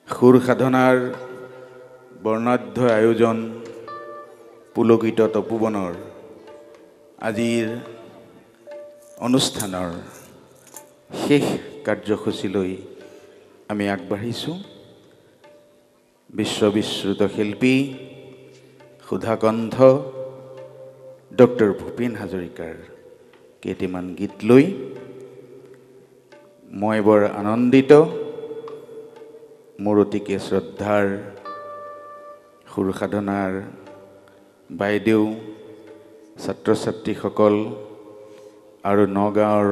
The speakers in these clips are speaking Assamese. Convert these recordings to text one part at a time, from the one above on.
সুৰ সাধনাৰ বৰ্ণাঢ্য আয়োজন পুলকিত তপোবনৰ আজিৰ অনুষ্ঠানৰ শেষ কাৰ্যসূচীলৈ আমি আগবাঢ়িছোঁ। বিশ্ববিশ্ৰুত শিল্পী সুধাকণ্ঠ ডক্টৰ ভূপেন হাজৰিকাৰ কেইটামান গীত লৈ মই বৰ আনন্দিত। মোৰ অতিকে শ্ৰদ্ধাৰ সুৰ সাধনাৰ বাইদেউ, ছাত্ৰ ছাত্ৰীসকল আৰু নগাঁৱৰ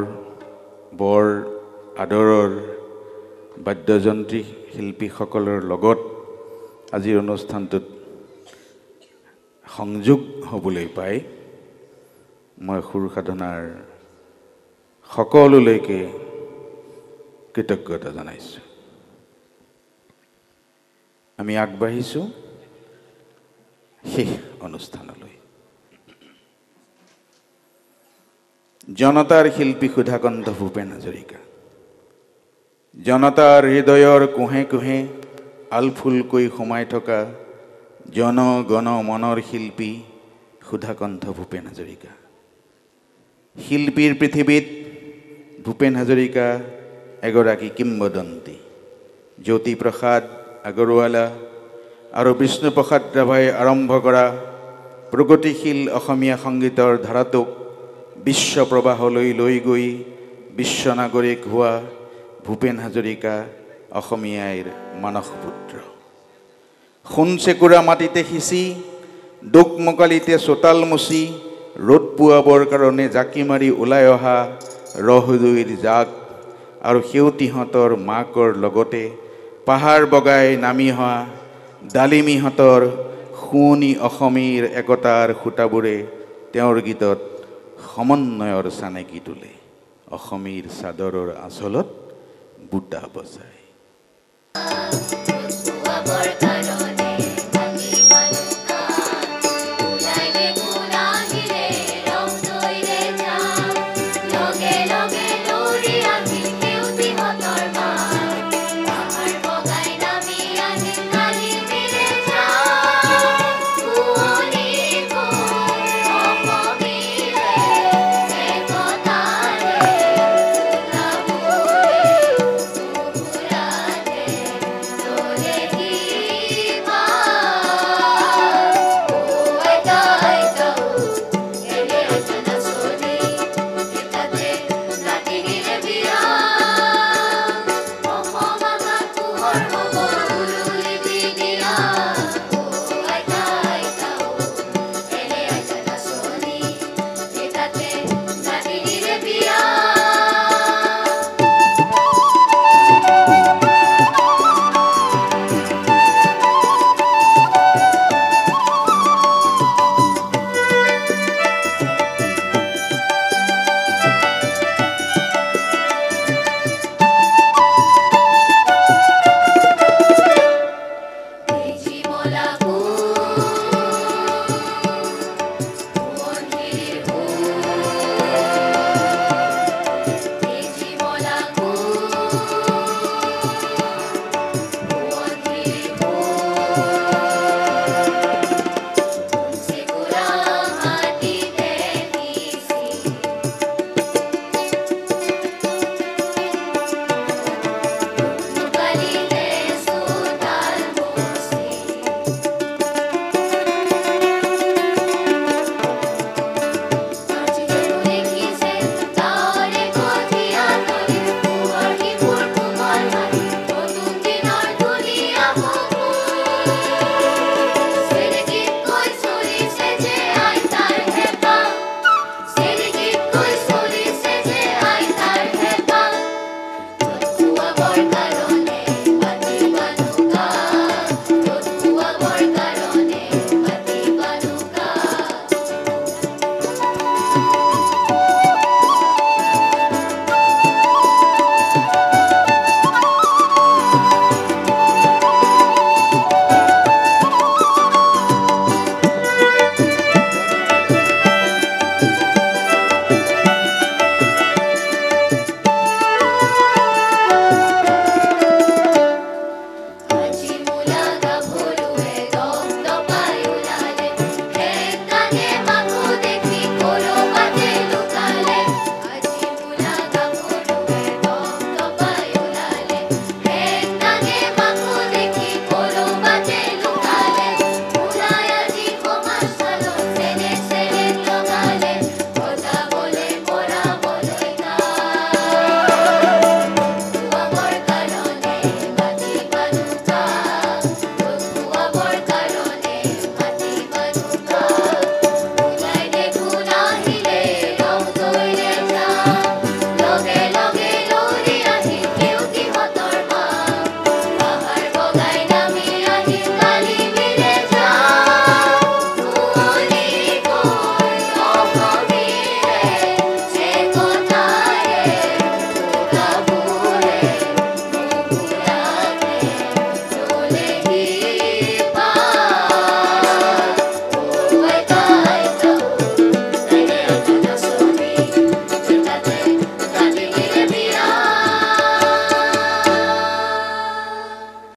বৰ আদৰৰ বাদ্যযন্ত্ৰী শিল্পীসকলৰ লগত আজিৰ অনুষ্ঠানটোত সংযোগ হ'বলৈ পাই মই সুৰ সাধনাৰ সকলোলৈকে কৃতজ্ঞতা জনাইছোঁ। আমি আগবাঢ়িছোঁ শেষ অনুষ্ঠানলৈ। জনতাৰ শিল্পী সুধাকণ্ঠ ভূপেন হাজৰিকা। জনতাৰ হৃদয়ৰ কোহে কোহে আলফুলকৈ সোমাই থকা জন গণ মনৰ শিল্পী সুধাকণ্ঠ ভূপেন হাজৰিকা। শিল্পীৰ পৃথিৱীত ভূপেন হাজৰিকা এগৰাকী কিম্বদন্তী। জ্যোতিপ্ৰসাদ আগৰৱালা আৰু বিষ্ণুপ্ৰসাদ ৰাভাই আৰম্ভ কৰা প্ৰগতিশীল অসমীয়া সংগীতৰ ধাৰাটোক বিশ্ব প্ৰবাহলৈ লৈ গৈ বিশ্ব নাগৰিক হোৱা ভূপেন হাজৰিকা অসমীয়াইৰ মানস পুত্ৰ। সোণ চেকুৰা মাটিতে সিঁচি দুখ মোকালিতে চোতাল মুচি ৰ'দ পোৱাবৰ কাৰণে জাকি মাৰি ওলাই অহা ৰহদৈৰ জাক আৰু সেউতীহঁতৰ মাকৰ লগতে পাহাৰ বগাই নামি অহা ডালিমিহঁতৰ শুৱনি অসমীৰ একতাৰ সূতাবোৰে তেওঁৰ গীতত সমন্বয়ৰ চানেকি তোলে। অসমীৰ চাদৰৰ আঁচলত বুটা বজায়।